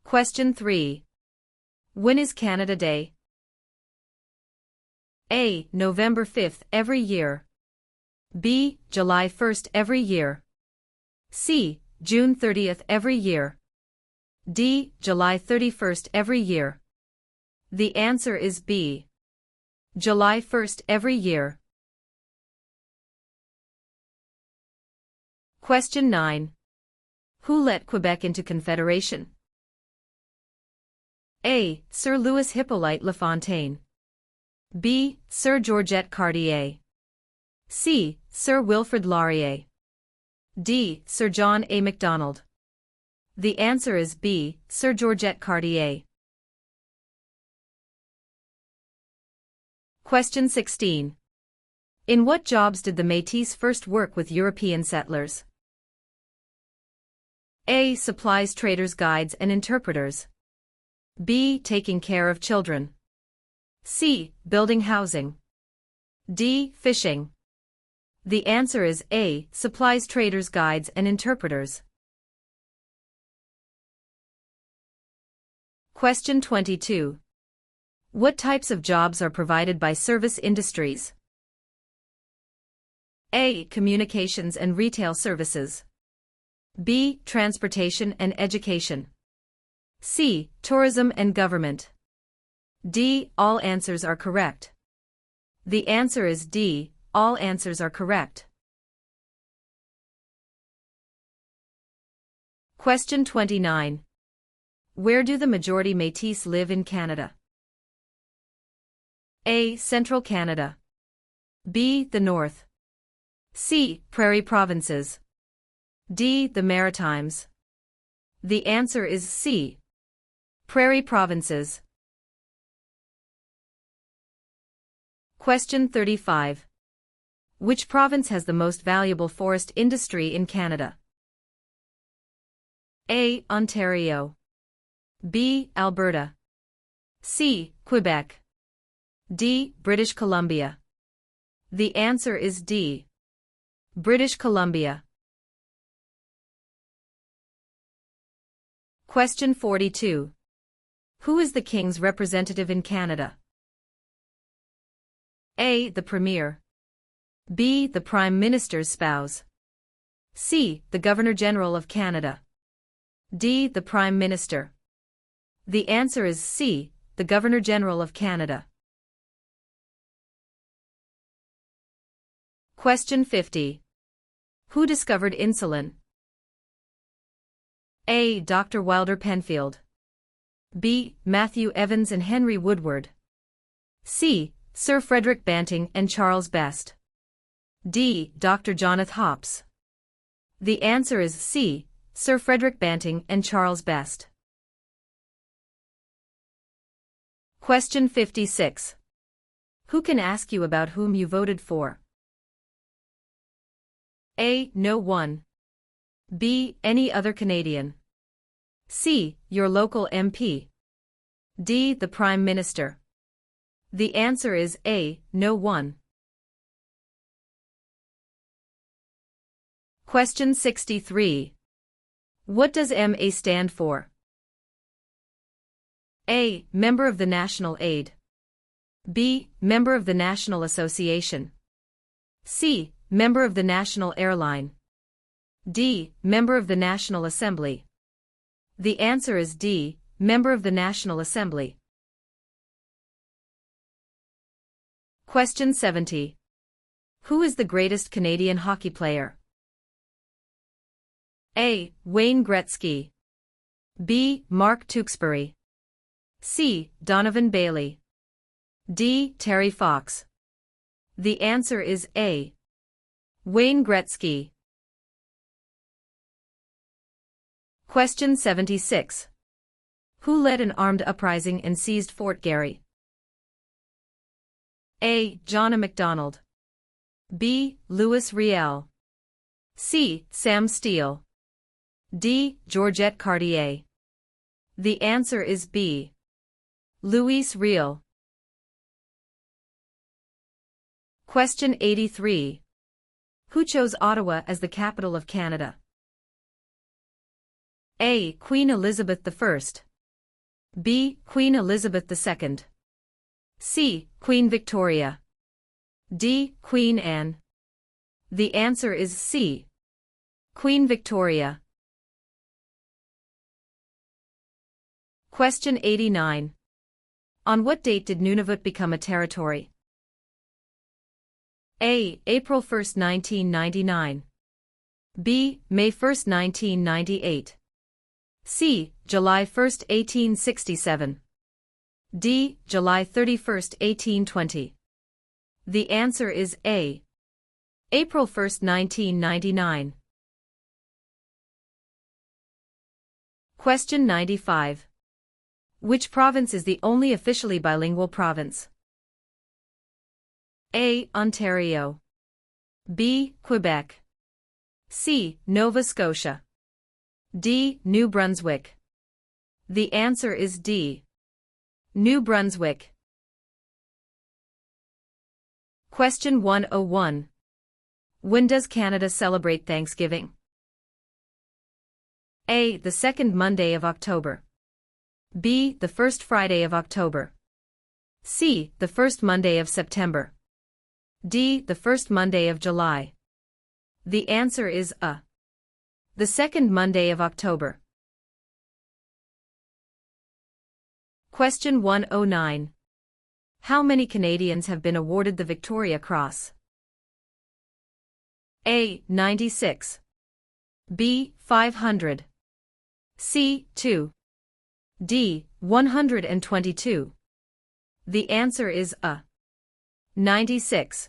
Question 3. When is Canada Day? A. November 5th every year. B. July 1st every year. C. June 30th every year. D. July 31st every year. The answer is B. July 1st every year. Question 9. Who let Quebec into Confederation? A. Sir Louis Hippolyte Lafontaine. B. Sir Georgette Cartier. C. Sir Wilfrid Laurier. D. Sir John A. Macdonald. The answer is B. Sir Georgette Cartier. Question 16. In what jobs did the Métis first work with European settlers? A. Supplies traders, guides and interpreters. B. Taking care of children. C. Building housing. D. Fishing. The answer is A. Supplies traders, guides and interpreters. Question 22. What types of jobs are provided by service industries? A. Communications and retail services. B. Transportation and education. C. Tourism and government. D. All answers are correct. The answer is D. All answers are correct. Question 29. Where do the majority Métis live in Canada? A. Central Canada. B. The North. C. Prairie Provinces. D. The Maritimes. The answer is C. Prairie Provinces. Question 35. Which province has the most valuable forest industry in Canada? A. Ontario. B. Alberta. C. Quebec. D. British Columbia. The answer is D. British Columbia. Question 42. Who is the King's representative in Canada? A. The Premier. B. The Prime Minister's spouse. C. The Governor-General of Canada. D. The Prime Minister. The answer is C. The Governor-General of Canada. Question 50. Who discovered insulin? A. Dr. Wilder Penfield. B. Matthew Evans and Henry Woodward. C. Sir Frederick Banting and Charles Best. D. Dr. Jonathan Hops. The answer is C. Sir Frederick Banting and Charles Best. Question 56. Who can ask you about whom you voted for? A. No one. B. Any other Canadian. C. Your local MP. D. The Prime Minister. The answer is A. No one. Question 63. What does MA stand for? A. Member of the National Aid. B. Member of the National Association. C. Member of the National Airline. D. Member of the National Assembly. The answer is D. Member of the National Assembly. Question 70. Who is the greatest Canadian hockey player? A. Wayne Gretzky. B. Mark Tewksbury. C. Donovan Bailey. D. Terry Fox. The answer is A. Wayne Gretzky. Question 76. Who led an armed uprising and seized Fort Garry? A. John A. Macdonald. B. Louis Riel. C. Sam Steele. D. Georgette Cartier. The answer is B. Louis Riel. Question 83. Who chose Ottawa as the capital of Canada? A. Queen Elizabeth I. B. Queen Elizabeth II. C. Queen Victoria. D. Queen Anne. The answer is C. Queen Victoria. Question 89. On what date did Nunavut become a territory? A. April 1, 1999. B. May 1, 1998. C. July 1, 1867. D. July 31, 1820. The answer is A. April 1, 1999. Question 95. Which province is the only officially bilingual province? A. Ontario. B. Quebec. C. Nova Scotia. D. New Brunswick. The answer is D. New Brunswick. Question 101. When does Canada celebrate Thanksgiving? A. The second Monday of October. B. The first Friday of October. C. The first Monday of September. D. The first Monday of July. The answer is A. The second Monday of October. Question 109. How many Canadians have been awarded the Victoria Cross? A. 96. B. 500. C. 2. D. 122. The answer is A. 96.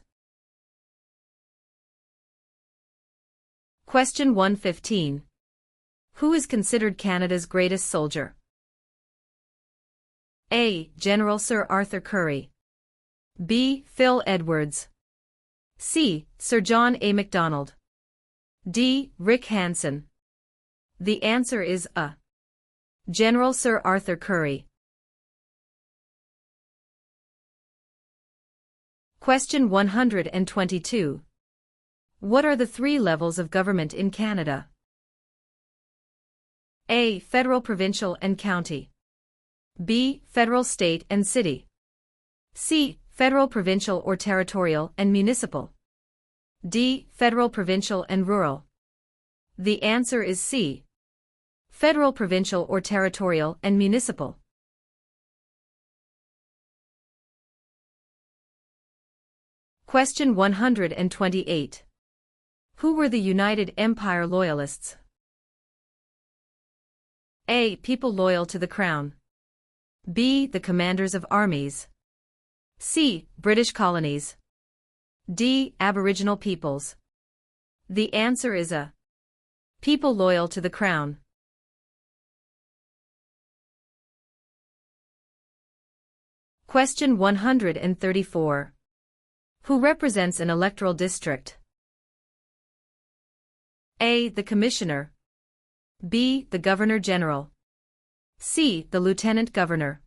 Question 115. Who is considered Canada's greatest soldier? A. General Sir Arthur Currie. B. Phil Edwards. C. Sir John A. Macdonald. D. Rick Hansen. The answer is A. General Sir Arthur Currie. Question 122. What are the three levels of government in Canada? A. Federal, provincial, and county. B. Federal, state, and city. C. Federal, provincial, or territorial, and municipal. D. Federal, provincial, and rural. The answer is C. Federal, provincial, or territorial, and municipal. Question 128. Who were the United Empire Loyalists? A. People loyal to the Crown. B. The commanders of armies. C. British colonies. D. Aboriginal peoples. The answer is A. People loyal to the Crown. Question 134. Who represents an electoral district? A. The Commissioner. B. The Governor-General. C. The Lieutenant Governor.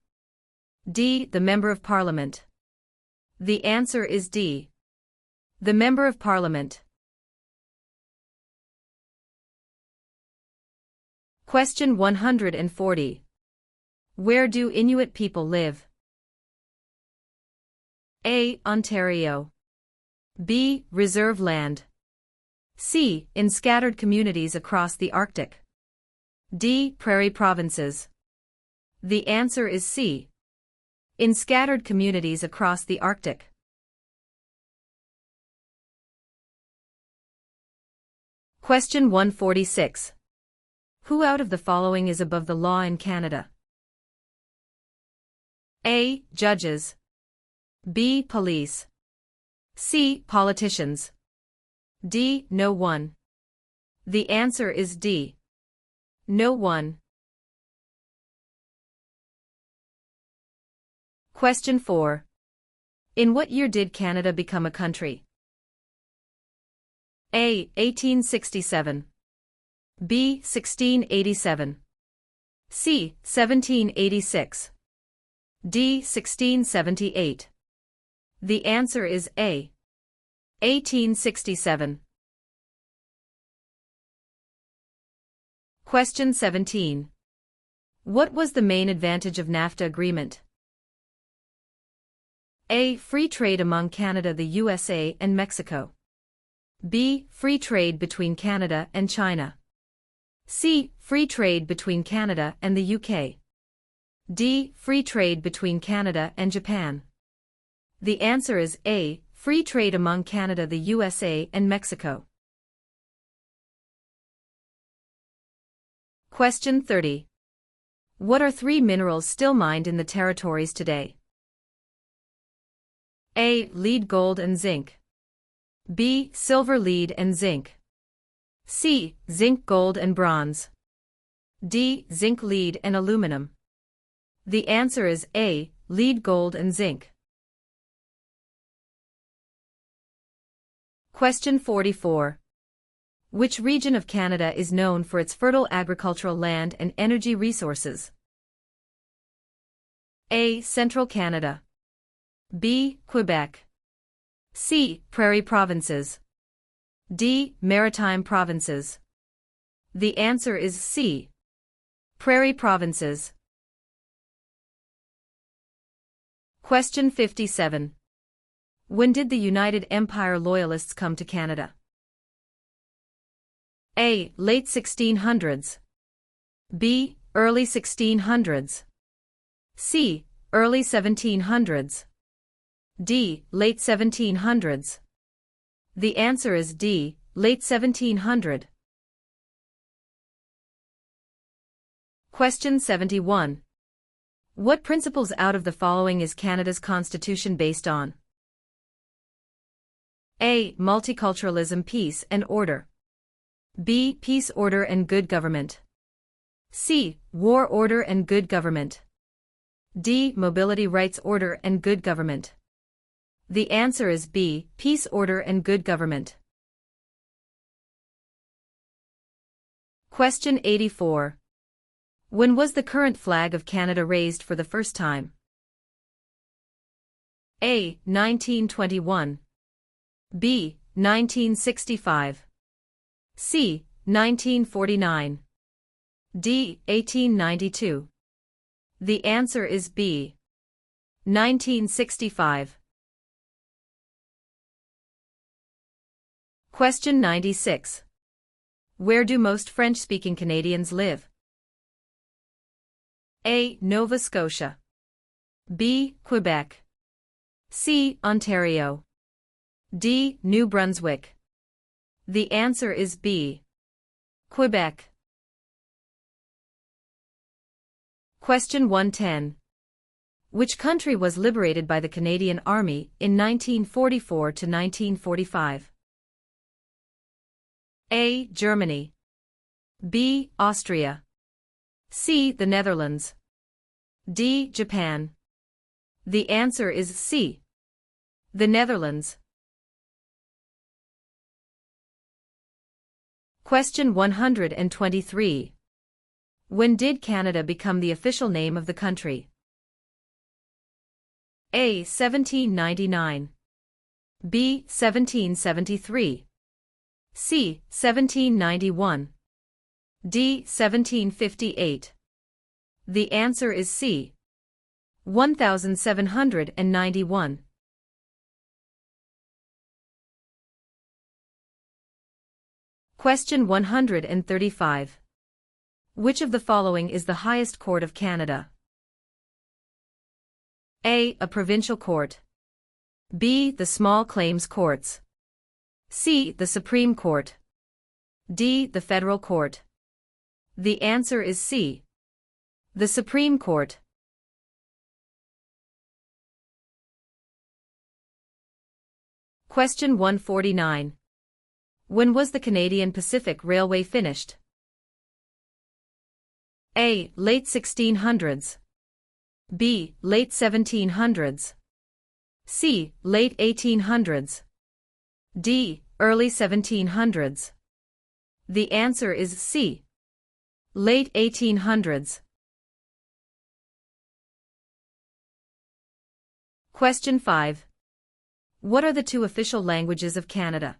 D. The Member of Parliament. The answer is D. The Member of Parliament. Question 140. Where do Inuit people live? A. Ontario. B. Reserve land. C. In scattered communities across the Arctic. D. Prairie provinces. The answer is C. In scattered communities across the Arctic. Question 146. Who out of the following is above the law in Canada? A. Judges. B. Police. C. Politicians. D. No one. The answer is D. No one. Question 4. In what year did Canada become a country? A. 1867. B. 1687. C. 1786. D. 1678. The answer is A. 1867. Question 17. What was the main advantage of NAFTA agreement? A. Free trade among Canada, the USA, and Mexico. B. Free trade between Canada and China. C. Free trade between Canada and the UK. D. Free trade between Canada and Japan. The answer is A. Free trade among Canada, the USA, and Mexico. Question 30. What are three minerals still mined in the territories today? A. Lead, gold, and zinc. B. Silver, lead, and zinc. C. Zinc, gold, and bronze. D. Zinc, lead, and aluminum. The answer is A. Lead, gold, and zinc. Question 44. Which region of Canada is known for its fertile agricultural land and energy resources? A. Central Canada. B. Quebec. C. Prairie provinces. D. Maritime provinces. The answer is C. Prairie provinces. Question 57. When did the United Empire Loyalists come to Canada? A. Late 1600s. B. Early 1600s. C. Early 1700s. D. Late 1700s. The answer is D. Late 1700. Question 71. What principles out of the following is Canada's constitution based on? A. Multiculturalism, peace and order. B. Peace, order, and good government. C. War, order, and good government. D. Mobility, rights, order, and good government. The answer is B. Peace, order, and good government. Question 84. When was the current flag of Canada raised for the first time? A. 1921. B. 1965. C. 1949. D. 1892. The answer is B. 1965. Question 96. Where do most French-speaking Canadians live? A. Nova Scotia. B. Quebec. C. Ontario. D. New Brunswick. The answer is B. Quebec. Question 110. Which country was liberated by the Canadian Army in 1944 to 1945? A. Germany. B. Austria. C. The Netherlands. D. Japan. The answer is C. The Netherlands. Question 123. When did Canada become the official name of the country? A. 1799. B. 1773. C. 1791. D. 1758. The answer is C. 1791. Question 135. Which of the following is the highest court of Canada? A. A provincial court. B. The small claims courts. C. The Supreme Court. D. The Federal Court. The answer is C. The Supreme Court. Question 149. When was the Canadian Pacific Railway finished? A. Late 1600s. B. Late 1700s. C. Late 1800s. D. Early 1700s. The answer is C. Late 1800s. Question 5. What are the two official languages of Canada?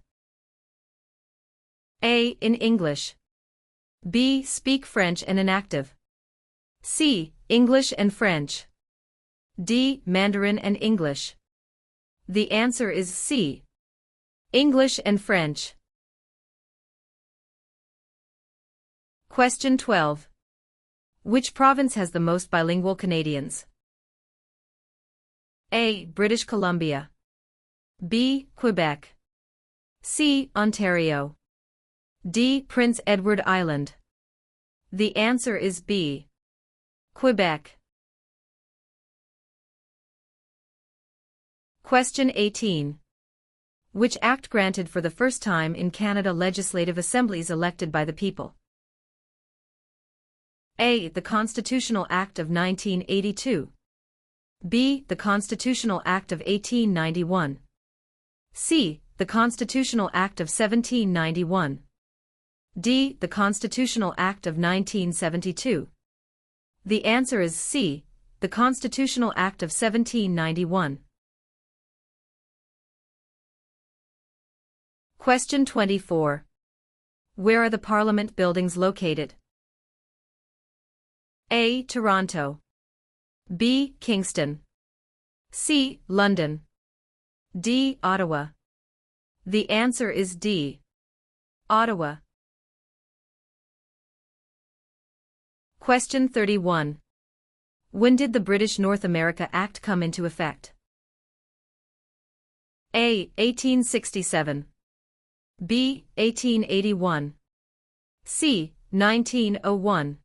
A. In English. B. Speak French and inactive. C. English and French. D. Mandarin and English. The answer is C. English and French. Question 12. Which province has the most bilingual Canadians? A. British Columbia. B. Quebec. C. Ontario. D. Prince Edward Island. The answer is B. Quebec. Question 18. Which act granted for the first time in Canada legislative assemblies elected by the people? A. The Constitutional Act of 1982. B. The Constitutional Act of 1891. C. The Constitutional Act of 1791. D. The Constitutional Act of 1972. The answer is C. The Constitutional Act of 1791. Question 24. Where are the Parliament buildings located? A. Toronto. B. Kingston. C. London. D. Ottawa. The answer is D. Ottawa. Question 31. When did the British North America Act come into effect? A. 1867. B. 1881. C. 1901.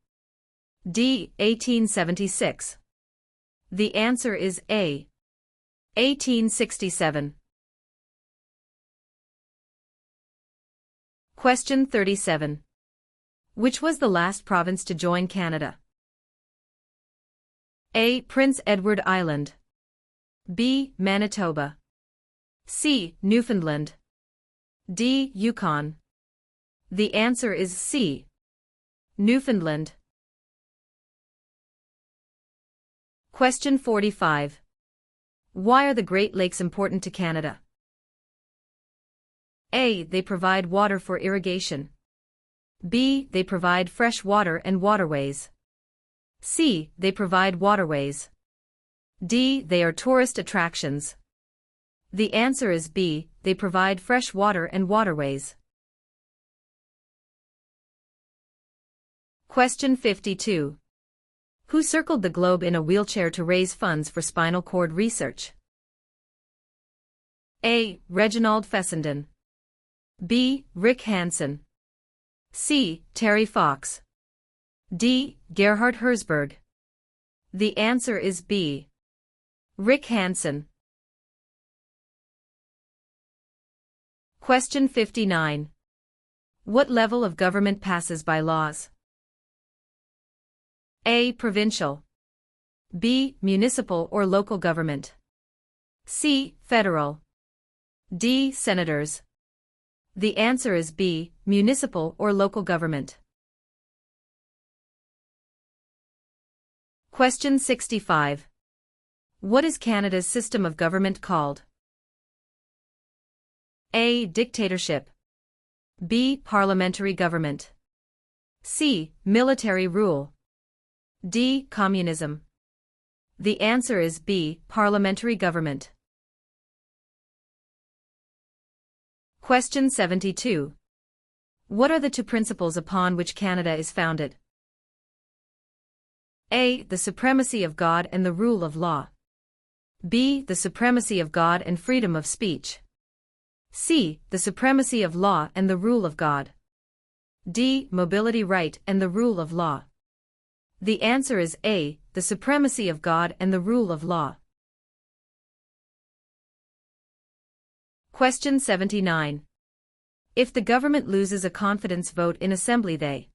D. 1876. The answer is A. 1867. Question 37. Which was the last province to join Canada? A. Prince Edward Island. B. Manitoba. C. Newfoundland. D. Yukon. The answer is C. Newfoundland. Question 45. Why are the Great Lakes important to Canada? A. They provide water for irrigation. B. They provide fresh water and waterways. C. They provide waterways. D. They are tourist attractions. The answer is B. They provide fresh water and waterways. Question 52. Who circled the globe in a wheelchair to raise funds for spinal cord research? A. Reginald Fessenden. B. Rick Hansen. C. Terry Fox. D. Gerhard Herzberg. The answer is B. Rick Hansen. Question 59. What level of government passes by laws? A. Provincial. B. Municipal or local government. C. Federal. D. Senators. The answer is B. Municipal or local government. Question 65. What is Canada's system of government called? A. Dictatorship. B. Parliamentary government. C. Military rule. D. Communism. The answer is B. Parliamentary government. Question 72. What are the two principles upon which Canada is founded? A. The supremacy of God and the rule of law. B. The supremacy of God and freedom of speech. C. The supremacy of law and the rule of God. D. Mobility right and the rule of law. The answer is A. The supremacy of God and the rule of law. Question 79. If the government loses a confidence vote in Assembly, they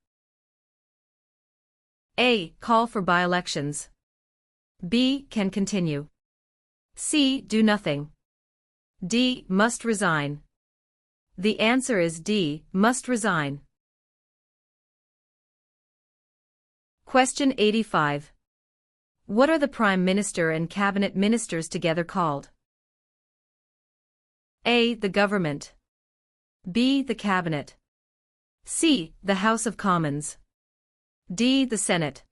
A. Call for by-elections. B. Can continue. C. Do nothing. D. Must resign. The answer is D. Must resign. Question 85. What are the Prime Minister and Cabinet Ministers together called? A. The Government. B. The Cabinet. C. The House of Commons. D. The Senate.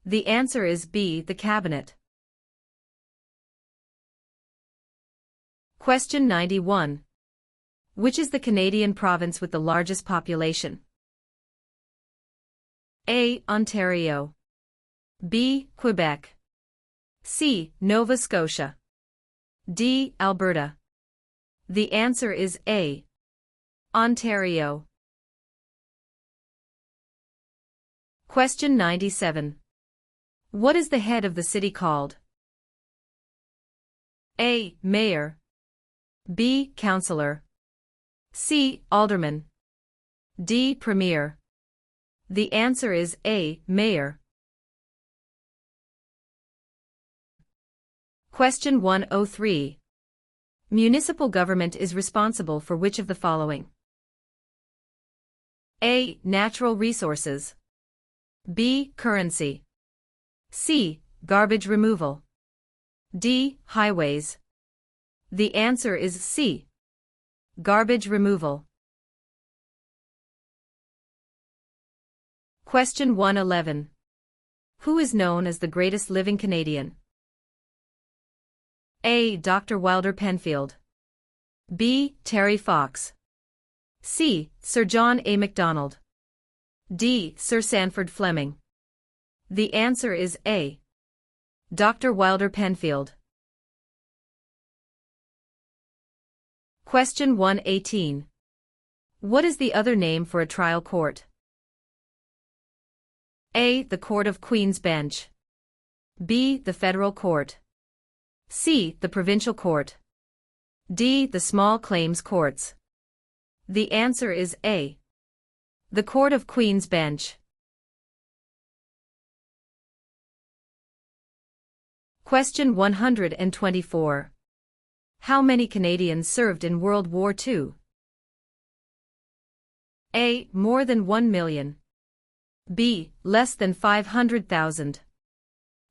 The answer is B. The Cabinet. Question 91. Which is the Canadian province with the largest population? A. Ontario. B. Quebec. C. Nova Scotia. D. Alberta. The answer is A. Ontario. Question 97. What is the head of the city called? A. Mayor. B. Councillor. C. Alderman. D. Premier. The answer is A. Mayor. Question 103. Municipal government is responsible for which of the following? A. Natural resources. B. Currency. C. Garbage removal. D. Highways. The answer is C. Garbage removal. Question 111. Who is known as the greatest living Canadian? A. Dr. Wilder Penfield. B. Terry Fox. C. Sir John A. Macdonald. D. Sir Sanford Fleming. The answer is A. Dr. Wilder Penfield. Question 118. What is the other name for a trial court? A. The Court of Queen's Bench. B. The Federal Court. C. The Provincial Court. D. The Small Claims Courts. The answer is A. The Court of Queen's Bench. Question 124. How many Canadians served in World War II? A. More than 1 million. B. Less than 500,000.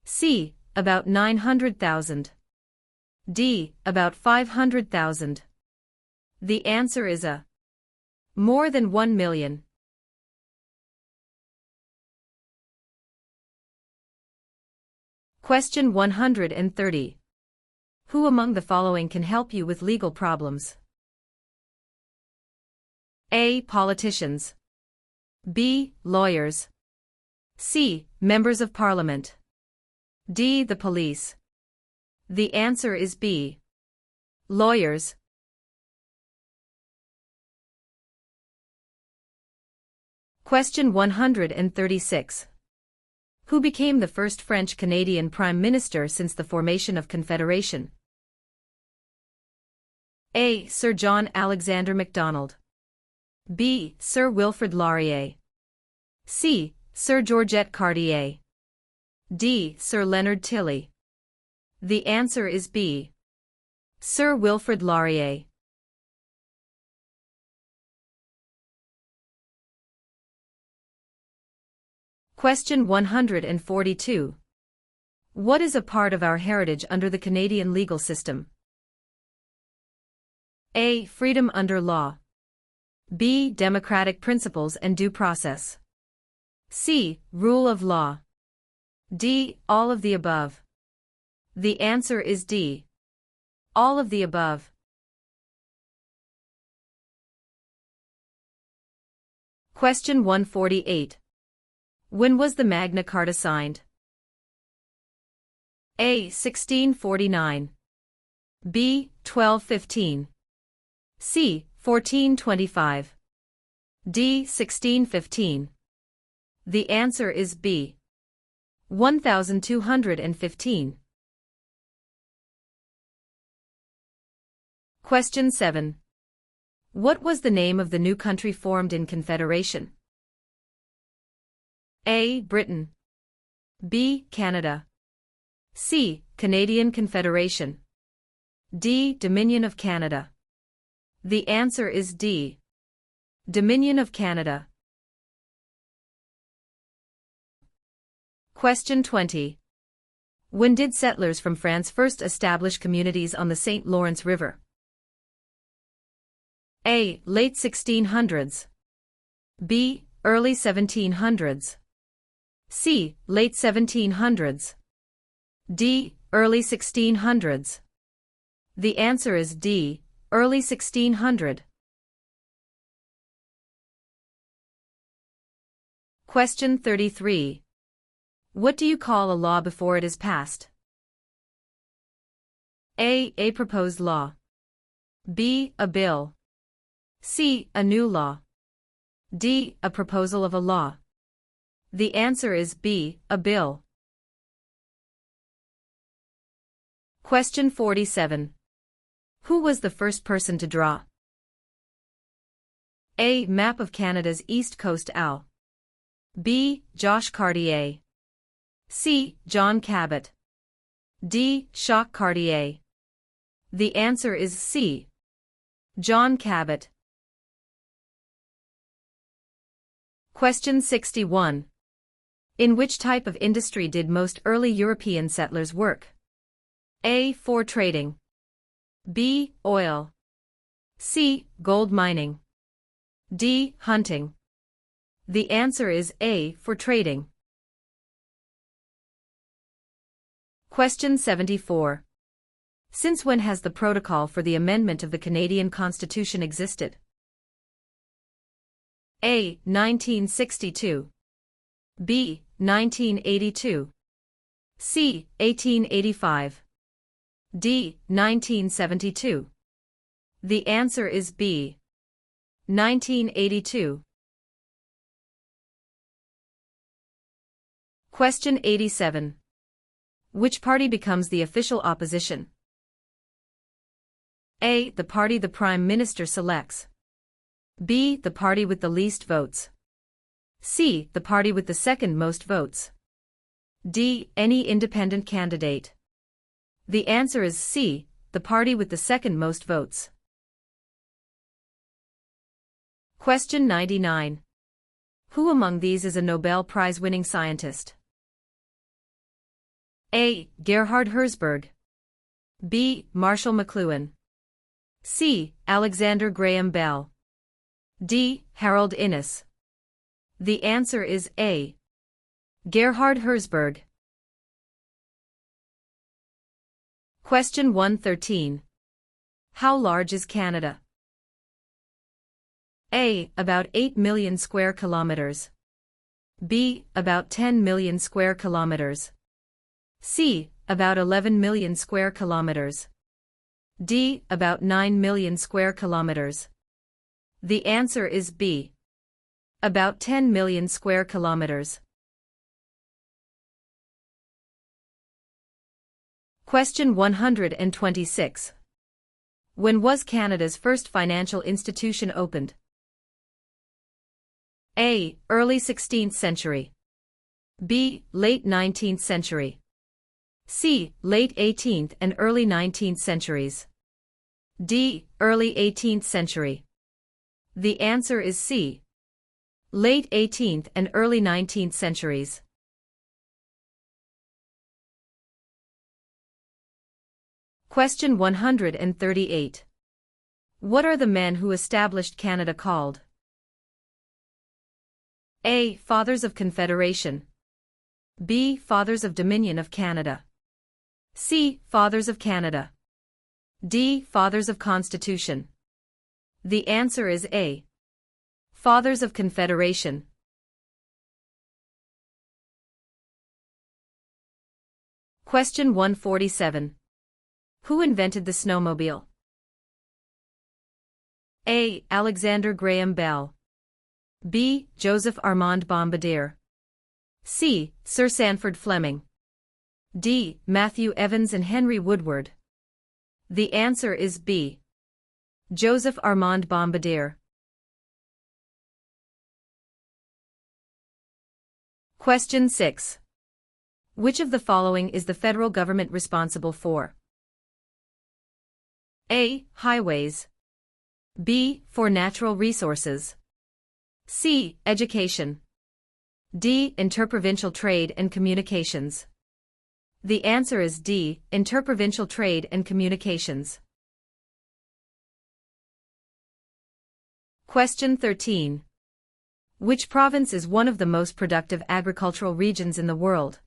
C. About 900,000. D. About 500,000. The answer is A. More than 1 million. Question 130. Who among the following can help you with legal problems? A. Politicians. B. Lawyers. C. Members of Parliament. D. The police. The answer is B. Lawyers. Question 136. Who became the first French-Canadian Prime Minister since the formation of Confederation? A. Sir John Alexander Macdonald. B. Sir Wilfrid Laurier. C. Sir Georgette Cartier. D. Sir Leonard Tilley. The answer is B. Sir Wilfrid Laurier. Question 142. What is a part of our heritage under the Canadian legal system? A. Freedom under law. B. Democratic principles and due process. C. Rule of law. D. All of the above. The answer is D. All of the above. Question 148. When was the Magna Carta signed? A. 1649. B. 1215. C. 1425. D. 1615. The answer is B. 1215. Question 7. What was the name of the new country formed in Confederation? A. Britain. B. Canada. C. Canadian Confederation. D. Dominion of Canada. The answer is D. Dominion of Canada. Question 20. When did settlers from France first establish communities on the St. Lawrence River? A. Late 1600s. B. Early 1700s. C. Late 1700s. D. Early 1600s. The answer is D. Early 1600. Question 33. What do you call a law before it is passed? A. A proposed law. B. A bill. C. A new law. D. A proposal of a law. The answer is B. A bill. Question 47. Who was the first person to draw A. Map of Canada's East Coast AL. B. Josh Cartier. C. John Cabot. D. Jacques Cartier. The answer is C. John Cabot. Question 61. In which type of industry did most early European settlers work? A. Fur trading. B. Oil. C. Gold mining. D. Hunting. The answer is A. Fur trading. Question 74. Since when has the protocol for the amendment of the Canadian Constitution existed? A. 1962. B. 1982. C. 1885. D. 1972. The answer is B. 1982. Question 87. Which party becomes the official opposition? A. The party the Prime Minister selects. B. The party with the least votes. C. The party with the second most votes. D. Any independent candidate. The answer is C. The party with the second most votes. Question 99. Who among these is a Nobel Prize-winning scientist? A. Gerhard Herzberg. B. Marshall McLuhan. C. Alexander Graham Bell. D. Harold Innis. The answer is A. Gerhard Herzberg. Question 113. How large is Canada? A. About 8 million square kilometers. B. About 10 million square kilometers. C. About 11 million square kilometers. D. About 9 million square kilometers. The answer is B. About 10 million square kilometers. Question 126. When was Canada's first financial institution opened? A. Early 16th century. B. Late 19th century. C. Late 18th and early 19th centuries. D. Early 18th century. The answer is C. Late 18th and early 19th centuries. Question 138. What are the men who established Canada called? A. Fathers of Confederation. B. Fathers of Dominion of Canada. C. Fathers of Canada. D. Fathers of Constitution. The answer is A. Fathers of Confederation. Question 147. Who invented the snowmobile? A. Alexander Graham Bell. B. Joseph Armand Bombardier. C. Sir Sanford Fleming. D. Matthew Evans and Henry Woodward. The answer is B. Joseph Armand Bombardier. Question 6. Which of the following is the federal government responsible for? A. Highways. B. For natural resources. C. Education. D. Interprovincial trade and communications. The answer is D. Interprovincial trade and communications. Question 13. Which province is one of the most productive agricultural regions in the world?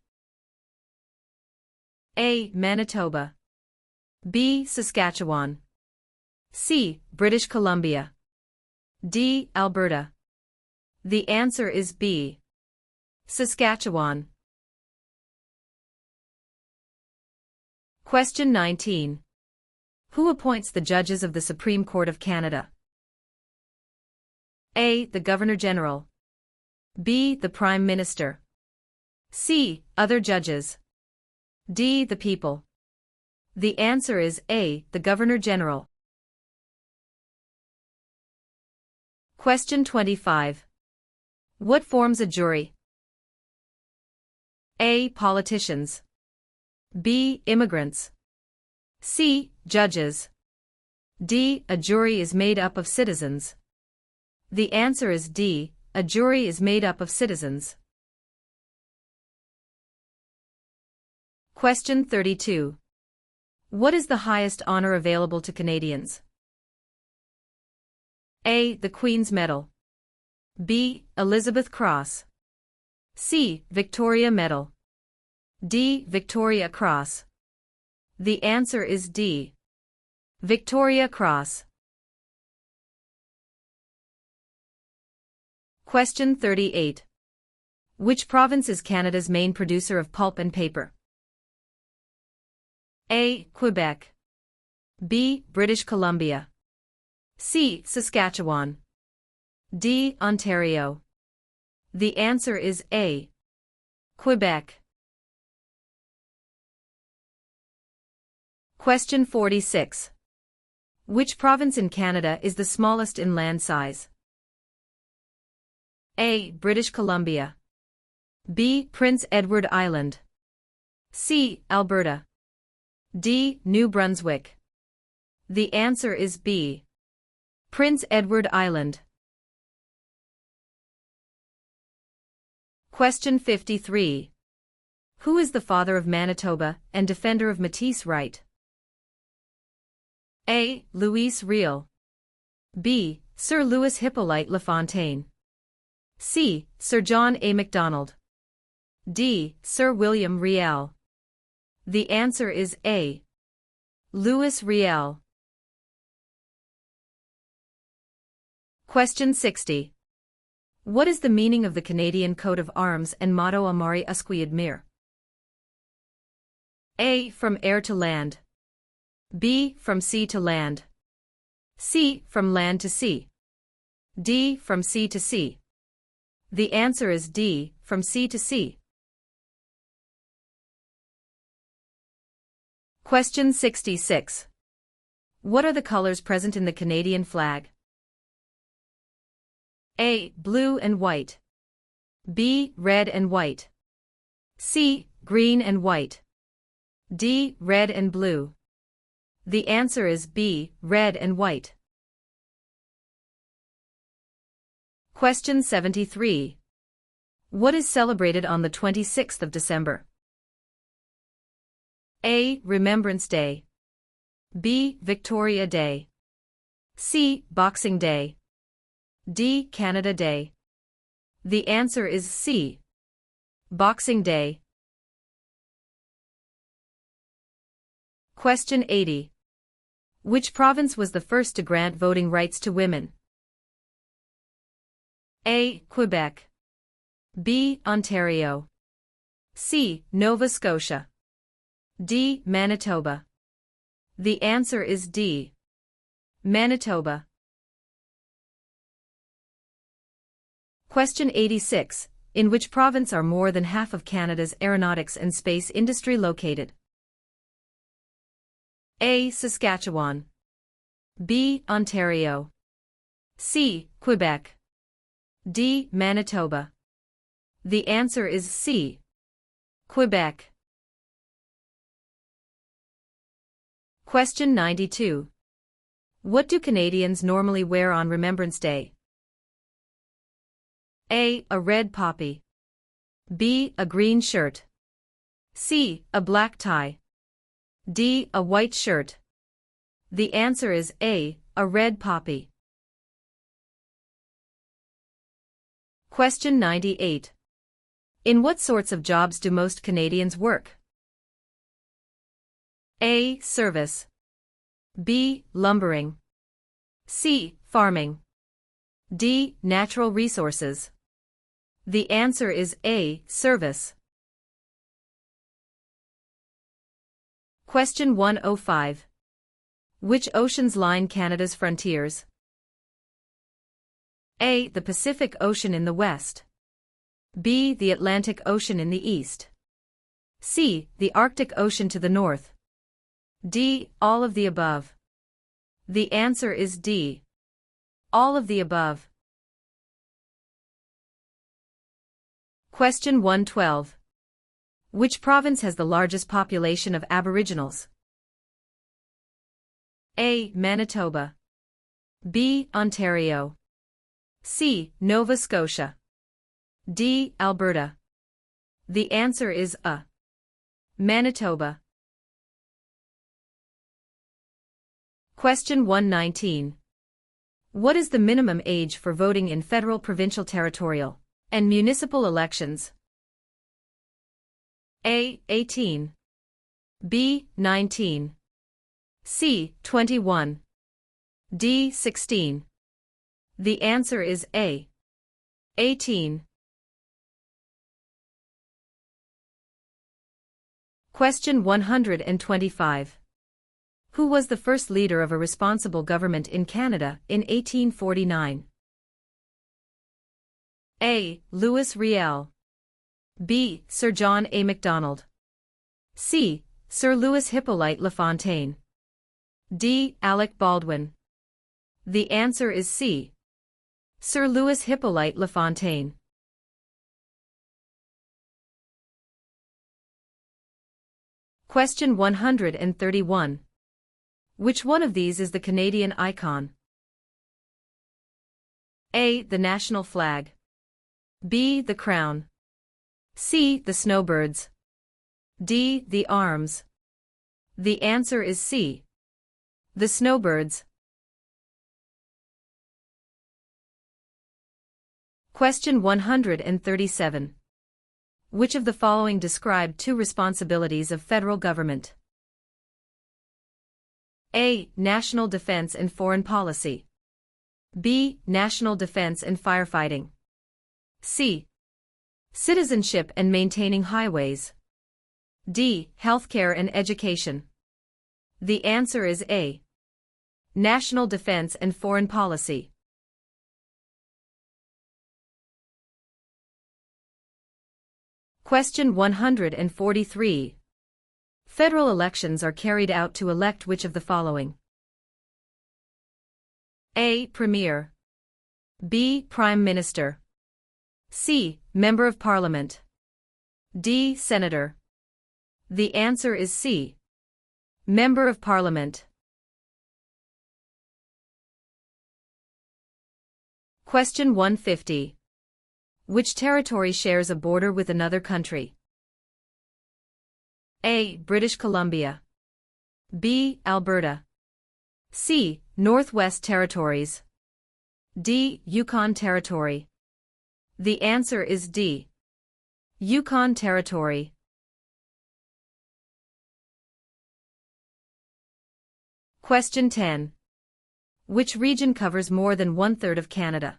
A. Manitoba. B. Saskatchewan. C. British Columbia. D. Alberta. The answer is B. Saskatchewan. Question 19. Who appoints the judges of the Supreme Court of Canada? A. The Governor-General. B. The Prime Minister. C. Other judges. D. The people. The answer is A. The Governor-General. Question 25. What forms a jury? A. Politicians. B. Immigrants. C. Judges. D. A jury is made up of citizens. The answer is D. A jury is made up of citizens. Question 32. What is the highest honor available to Canadians? A. The Queen's Medal. B. Elizabeth Cross. C. Victoria Medal. D. Victoria Cross. The answer is D. Victoria Cross. Question 38. Which province is Canada's main producer of pulp and paper? A. Quebec. B. British Columbia. C. Saskatchewan. D. Ontario. The answer is A. Quebec. Question 46. Which province in Canada is the smallest in land size? A. British Columbia. B. Prince Edward Island. C. Alberta. D. New Brunswick. The answer is B. Prince Edward Island. Question 53. Who is the father of Manitoba and defender of Métis right? A. Louis Riel. B. Sir Louis Hippolyte Lafontaine. C. Sir John A. Macdonald. D. Sir William Riel. The answer is A. Louis Riel. Question 60. What is the meaning of the Canadian coat of arms and motto Amari Usque Admire? A. From air to land. B. From sea to land. C. From land to sea. D. From sea to sea. The answer is D. From sea to sea. Question 66. What are the colors present in the Canadian flag? A. Blue and white. B. Red and white. C. Green and white. D. Red and blue. The answer is B. Red and white. Question 73. What is celebrated on the 26th of December? A. Remembrance Day. B. Victoria Day. C. Boxing Day. D. Canada Day. The answer is C. Boxing Day. Question 80. Which province was the first to grant voting rights to women? A. Quebec. B. Ontario. C. Nova Scotia. D. Manitoba. The answer is D. Manitoba. Question 86. In which province are more than half of Canada's aeronautics and space industry located? A. Saskatchewan. B. Ontario. C. Quebec. D. Manitoba. The answer is C. Quebec. Question 92. What do Canadians normally wear on Remembrance Day? A. A red poppy. B. A green shirt. C. A black tie. D. A white shirt. The answer is A. A red poppy. Question 98. In what sorts of jobs do most Canadians work? A. Service. B. Lumbering. C. Farming. D. Natural resources. The answer is A. Service. Question 105. Which oceans line Canada's frontiers? A. The Pacific Ocean in the west. B. The Atlantic Ocean in the east. C. The Arctic Ocean to the north. D. All of the above. The answer is D. All of the above. Question 112. Which province has the largest population of Aboriginals? A. Manitoba. B. Ontario. C. Nova Scotia. D. Alberta. The answer is A. Manitoba. Question 119. What is the minimum age for voting in federal, provincial, territorial, and municipal elections? A. 18. B. 19. C. 21. D. 16. The answer is A. 18. Question 125. Who was the first leader of a responsible government in Canada in 1849? A. Louis Riel. B. Sir John A. Macdonald. C. Sir Louis Hippolyte LaFontaine. D. Alec Baldwin. The answer is C. Sir Louis Hippolyte LaFontaine. Question 131. Which one of these is the Canadian icon? A. The national flag. B. The crown. C. The snowbirds. D. The arms. The answer is C. The snowbirds. Question 137. Which of the following describe two responsibilities of federal government? A. National defense and foreign policy. B. National defense and firefighting. C. Citizenship and maintaining highways. D. Healthcare and education. The answer is A. National defense and foreign policy. Question 143. Federal elections are carried out to elect which of the following? A. Premier. B. Prime Minister. C. Member of Parliament. D. Senator. The answer is C. Member of Parliament. Question 150. Which territory shares a border with another country? A. British Columbia. B. Alberta. C. Northwest Territories. D. Yukon Territory. The answer is D. Yukon Territory. Question 10. Which region covers more than one-third of Canada?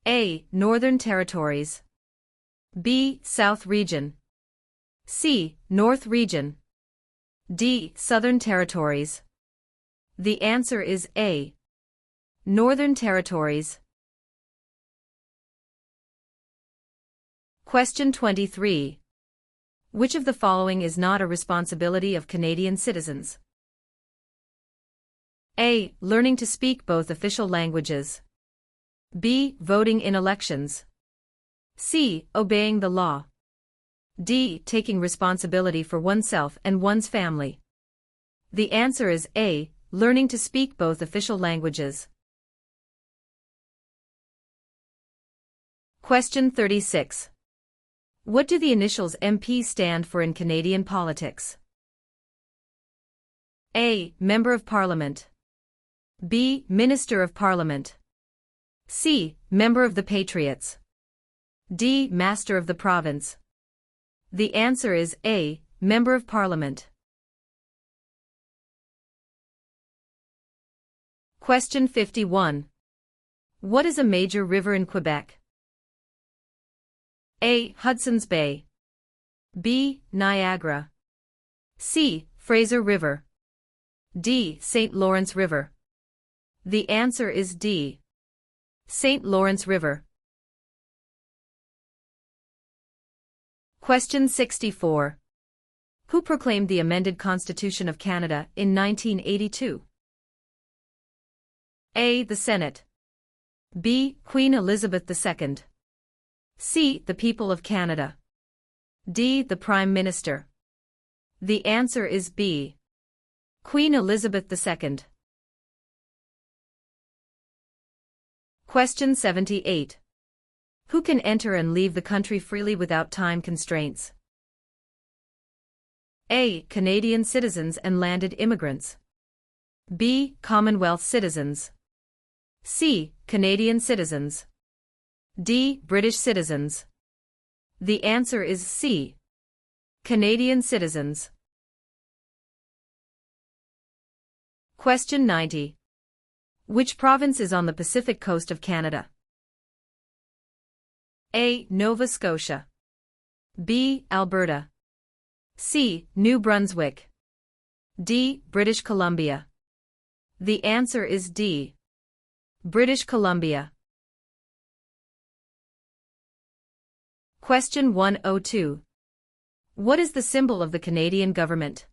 A. Northern Territories. B. South Region. C. North Region. D. Southern Territories. The answer is A. Northern Territories. Question 23. Which of the following is not a responsibility of Canadian citizens? A. Learning to speak both official languages. B. Voting in elections. C. Obeying the law. D. Taking responsibility for oneself and one's family. The answer is A. Learning to speak both official languages. Question 36. What do the initials MP stand for in Canadian politics? A. Member of Parliament. B. Minister of Parliament. C. Member of the Patriots. D. Master of the Province. The answer is A. Member of Parliament. Question 51. What is a major river in Quebec? A. Hudson's Bay. B. Niagara. C. Fraser River. D. St. Lawrence River. The answer is D. St. Lawrence River. Question 64. Who proclaimed the amended Constitution of Canada in 1982? A. The Senate. B. Queen Elizabeth II. C. The people of Canada. D. The Prime Minister. The answer is B. Queen Elizabeth II. Question 78. Who can enter and leave the country freely without time constraints? A. Canadian citizens and landed immigrants. B. Commonwealth citizens. C. Canadian citizens. D. British citizens. The answer is C. Canadian citizens. Question 90. Which province is on the Pacific coast of Canada? A. Nova Scotia. B. Alberta. C. New Brunswick. D. British Columbia. The answer is D. British Columbia. Question 102. What is the symbol of the Canadian government?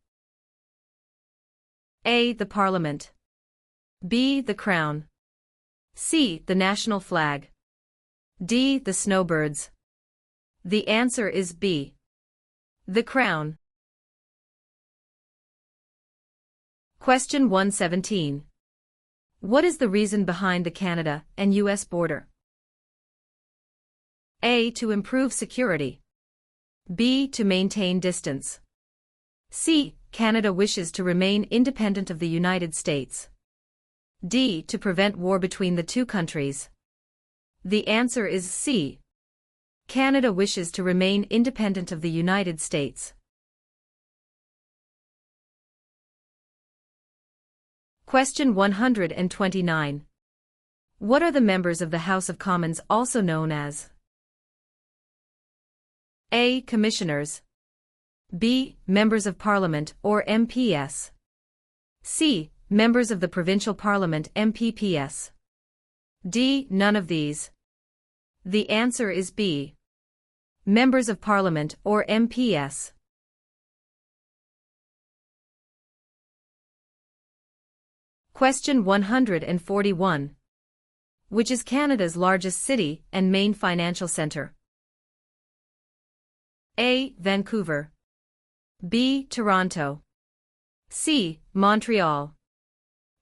A. The Parliament. B. The Crown. C. The national flag. D. The snowbirds. The answer is B. The Crown. Question 117. What is the reason behind the Canada and U.S. border? A. To improve security. B. To maintain distance. C. Canada wishes to remain independent of the United States. D. To prevent war between the two countries. The answer is C. Canada wishes to remain independent of the United States. Question 129. What are the members of the House of Commons also known as? A. Commissioners. B. Members of Parliament or MPS. C. Members of the Provincial Parliament MPPS. D. None of these. The answer is B. Members of Parliament or MPS. Question 141. Which is Canada's largest city and main financial centre? A. Vancouver. B. Toronto. C. Montreal.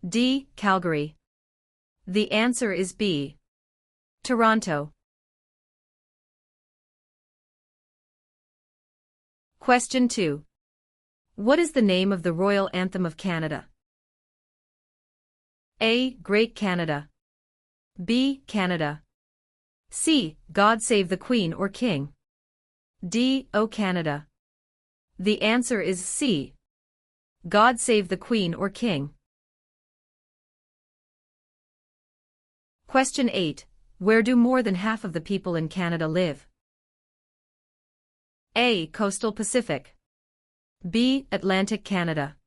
D. Calgary. The answer is B. Toronto. Question 2. What is the name of the Royal Anthem of Canada? A. Great Canada. B. Canada. C. God Save the Queen or King. D. O Canada. The answer is C. God Save the Queen or King. Question 8. Where do more than half of the people in Canada live? A. Coastal Pacific. B. Atlantic Canada.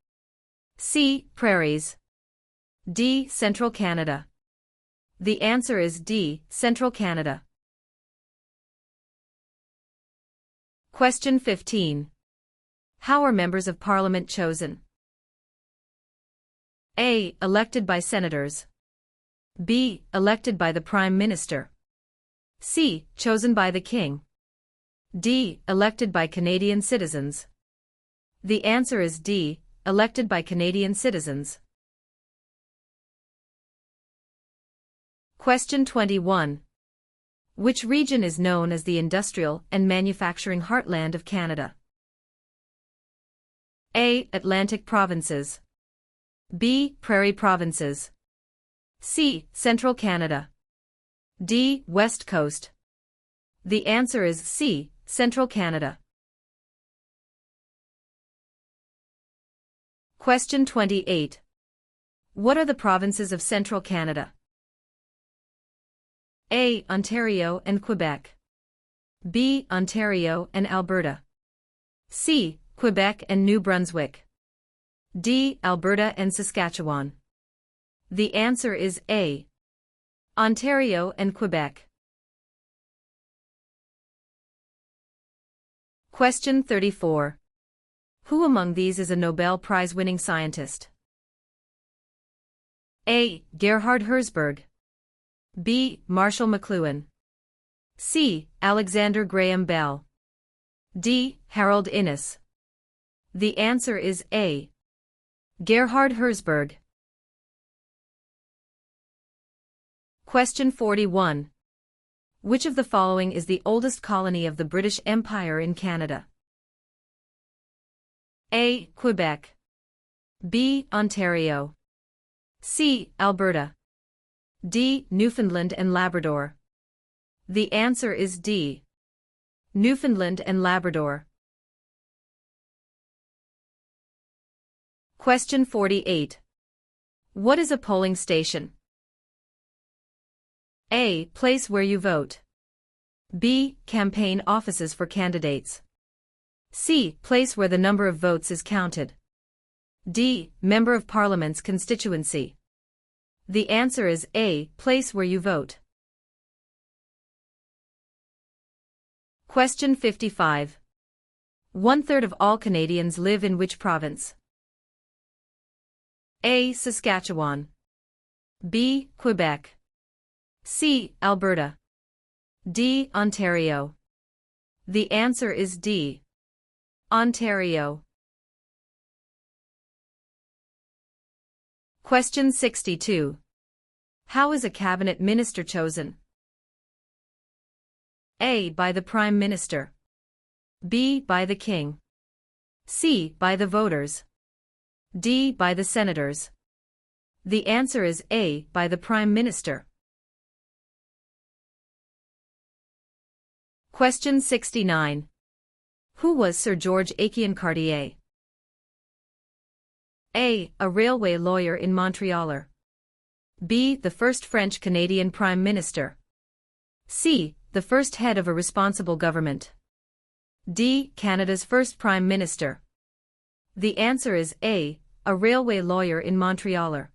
C. Prairies. D. Central Canada. The answer is D. Central Canada. Question 15. How are members of Parliament chosen? A. Elected by senators. B. Elected by the Prime Minister. C. Chosen by the King. D. Elected by Canadian citizens. The answer is D. Elected by Canadian citizens. Question 21. Which region is known as the industrial and manufacturing heartland of Canada? A. Atlantic provinces. B. Prairie provinces. C. Central Canada. D. West Coast. The answer is C. Central Canada. Question 28. What are the provinces of Central Canada? A. Ontario and Quebec. B. Ontario and Alberta. C. Quebec and New Brunswick. D. Alberta and Saskatchewan. The answer is A. Ontario and Quebec. Question 34. Who among these is a Nobel Prize-winning scientist? A. Gerhard Herzberg. B. Marshall McLuhan. C. Alexander Graham Bell. D. Harold Innis. The answer is A. Gerhard Herzberg. Question 41. Which of the following is the oldest colony of the British Empire in Canada? A. Quebec. B. Ontario. C. Alberta. D. Newfoundland and Labrador. The answer is D. Newfoundland and Labrador. Question 48. What is a polling station? A. Place where you vote. B. Campaign offices for candidates. C. Place where the number of votes is counted. D. Member of Parliament's constituency. The answer is A. Place where you vote. Question 55. 1/3 of all Canadians live in which province? A. Saskatchewan. B. Quebec. C. Alberta. D. Ontario. The answer is D. Ontario. Question 62. How is a cabinet minister chosen? A. By the Prime Minister. B. By the King. C. By the voters. D. By the senators. The answer is A. By the Prime Minister. Question 69. Who was Sir George Aiken Cartier? A. A railway lawyer in Montreal. B. The first French-Canadian Prime Minister. C. The first head of a responsible government. D. Canada's first Prime Minister. The answer is A. A railway lawyer in Montreal.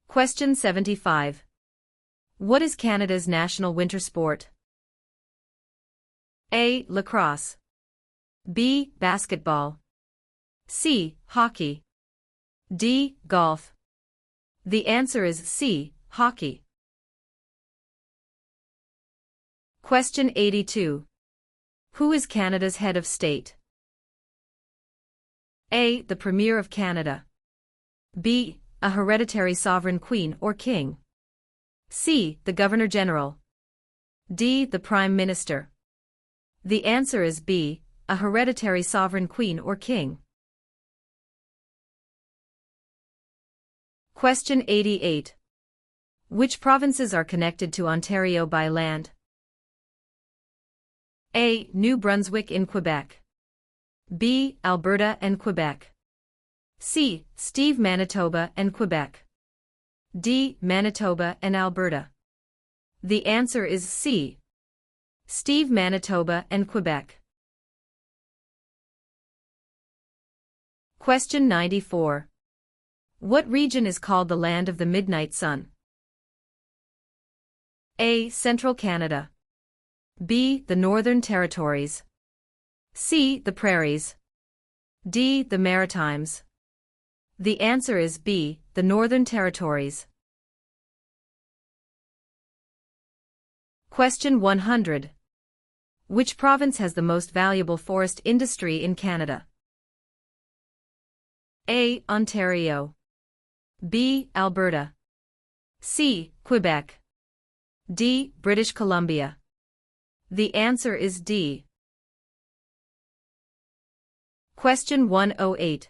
Question 75. What is Canada's national winter sport? A. Lacrosse. B. Basketball. C. Hockey. D. Golf. The answer is C. Hockey. Question 82. Who is Canada's head of state? A. The Premier of Canada. B. A hereditary sovereign queen or king. C. The Governor-General. D. The Prime Minister. The answer is B. A hereditary sovereign queen or king. Question 88. Which provinces are connected to Ontario by land? A. New Brunswick in Quebec. B. Alberta and Quebec. C. Steve, Manitoba and Quebec. D. Manitoba and Alberta. The answer is C. Steve, Manitoba and Quebec. Question 94. What region is called the Land of the Midnight Sun? A. Central Canada. B. The Northern Territories. C. The Prairies. D. The Maritimes. The answer is B. The Northern Territories. Question 100. Which province has the most valuable forest industry in Canada? A. Ontario. B. Alberta. C. Quebec. D. British Columbia. The answer is D. Question 108.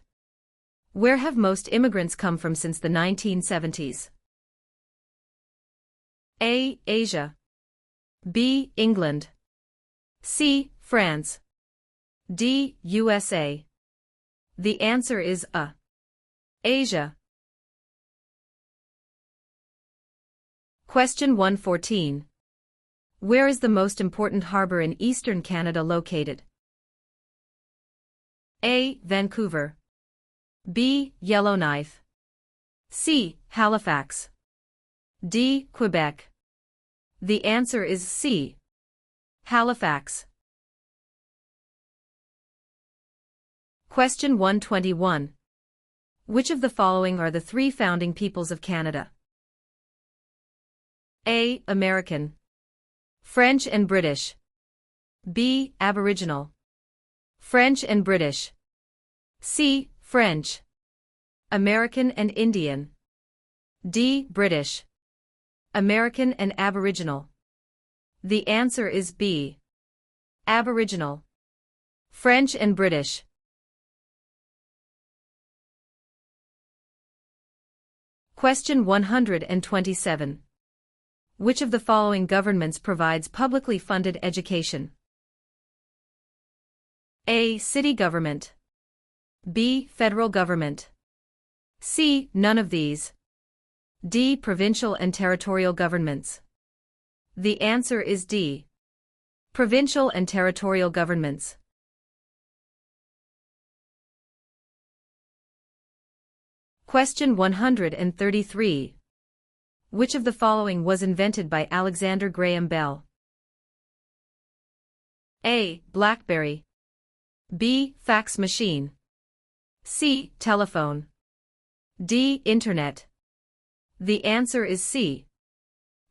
Where have most immigrants come from since the 1970s? A. Asia. B. England. C. France. D. USA. The answer is A. Asia. Question 114. Where is the most important harbor in eastern Canada located? A. Vancouver. B. Yellowknife. C. Halifax. D. Quebec. The answer is C. Halifax. Question 121. Which of the following are the three founding peoples of Canada? A. American. French and British. B. Aboriginal. French and British. C. French. American and Indian. D. British. American and Aboriginal. The answer is B. Aboriginal. French and British. Question 127. Which of the following governments provides publicly funded education? A. City government. B. Federal government. C. None of these. D. Provincial and territorial governments. The answer is D. Provincial and territorial governments. Question 133. Which of the following was invented by Alexander Graham Bell? A. BlackBerry. B. Fax machine. C. Telephone. D. Internet. The answer is C.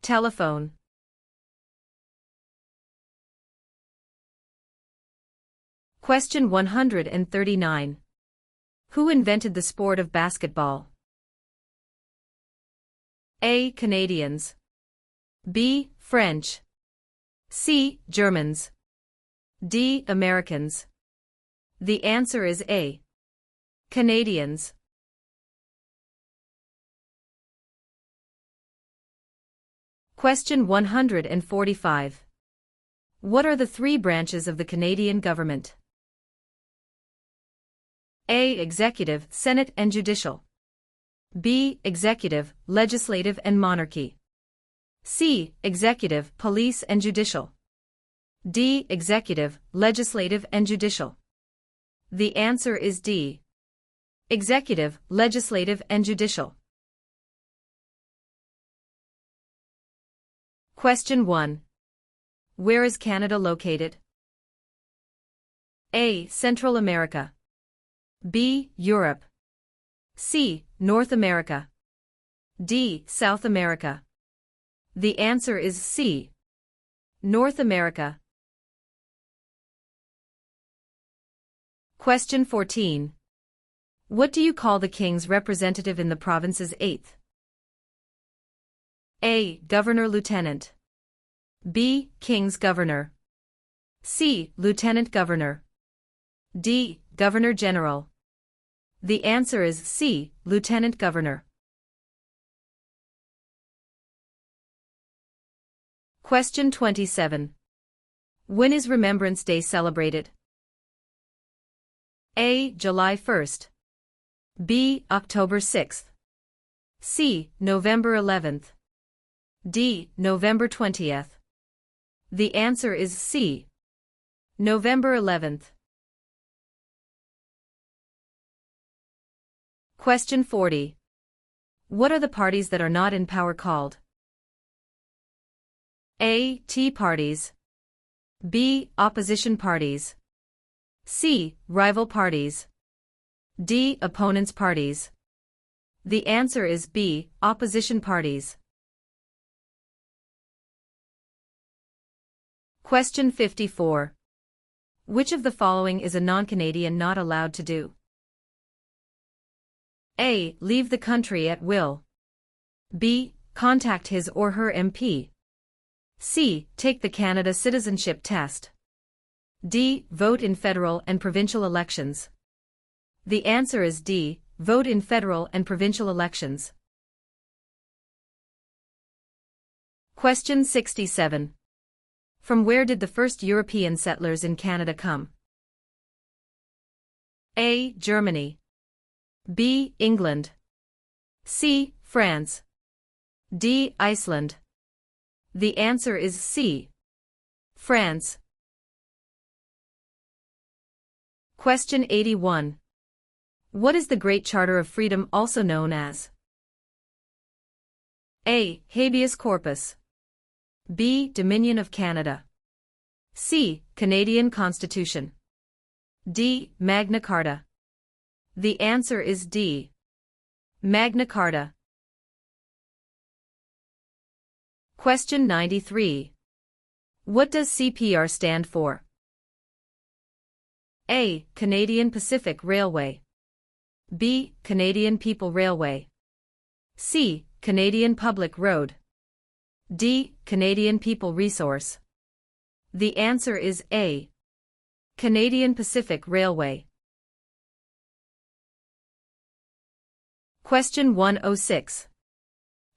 Telephone. Question 139. Who invented the sport of basketball? A. Canadians. B. French. C. Germans. D. Americans. The answer is A. Canadians. Question 145. What are the three branches of the Canadian government? A. Executive, Senate and Judicial. B. Executive, Legislative and Monarchy. C. Executive, Police and Judicial. D. Executive, Legislative and Judicial. The answer is D. Executive, Legislative and Judicial. Question 1. Where is Canada located? A. Central America. B. Europe. C. North America. D. South America. The answer is C. North America. Question 14. What do you call the King's representative in the province's 8th? A. Governor-Lieutenant. B. King's Governor. C. Lieutenant Governor. D. Governor-General. The answer is C. Lieutenant Governor. Question 27. When is Remembrance Day celebrated? A. July 1st. B. October 6th. C. November 11th. D. November 20th. The answer is C. November 11th. Question 40. What are the parties that are not in power called? A. Tea parties. B. Opposition parties. C. Rival parties. D. Opponents parties. The answer is B. Opposition parties. Question 54. Which of the following is a non-Canadian not allowed to do? A. Leave the country at will. B. Contact his or her MP. C. Take the Canada Citizenship Test. D. Vote in federal and provincial elections. The answer is D. Vote in federal and provincial elections. Question 67. From where did the first European settlers in Canada come? A. Germany. B. England. C. France. D. Iceland. The answer is C. France. Question 81. What is the Great Charter of Freedom also known as? A. Habeas corpus. B. Dominion of Canada. C. Canadian Constitution. D. Magna Carta. The answer is D. Magna Carta. Question 93. What does CPR stand for? A. Canadian Pacific Railway. B. Canadian People Railway. C. Canadian Public Road. D. Canadian People Resource. The answer is A. Canadian Pacific Railway. Question 106.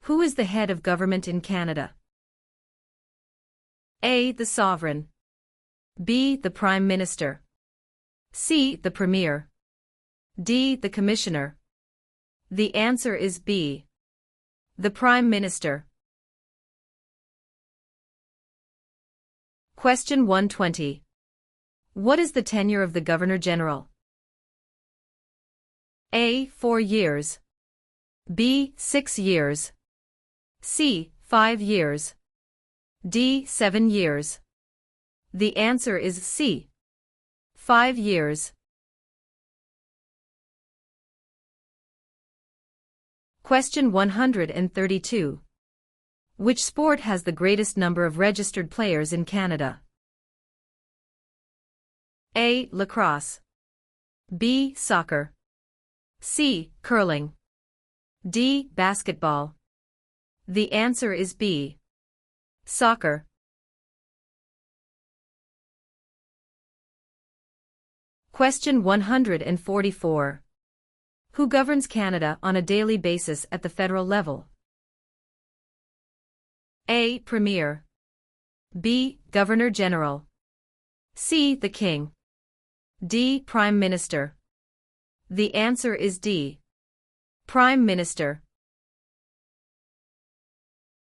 Who is the head of government in Canada? A. The Sovereign. B. The Prime Minister. C. The Premier. D. The Commissioner. The answer is B. The Prime Minister. Question 120. What is the tenure of the Governor-General? A. 4 years. B. 6 years. C. 5 years. D. 7 years. The answer is C. 5 years. Question 132. Which sport has the greatest number of registered players in Canada? A. Lacrosse. B. Soccer. C. Curling. D. Basketball. The answer is B. Soccer. Question 144. Who governs Canada on a daily basis at the federal level? A. Premier. B. Governor-General. C. The King. D. Prime Minister. The answer is D. Prime Minister.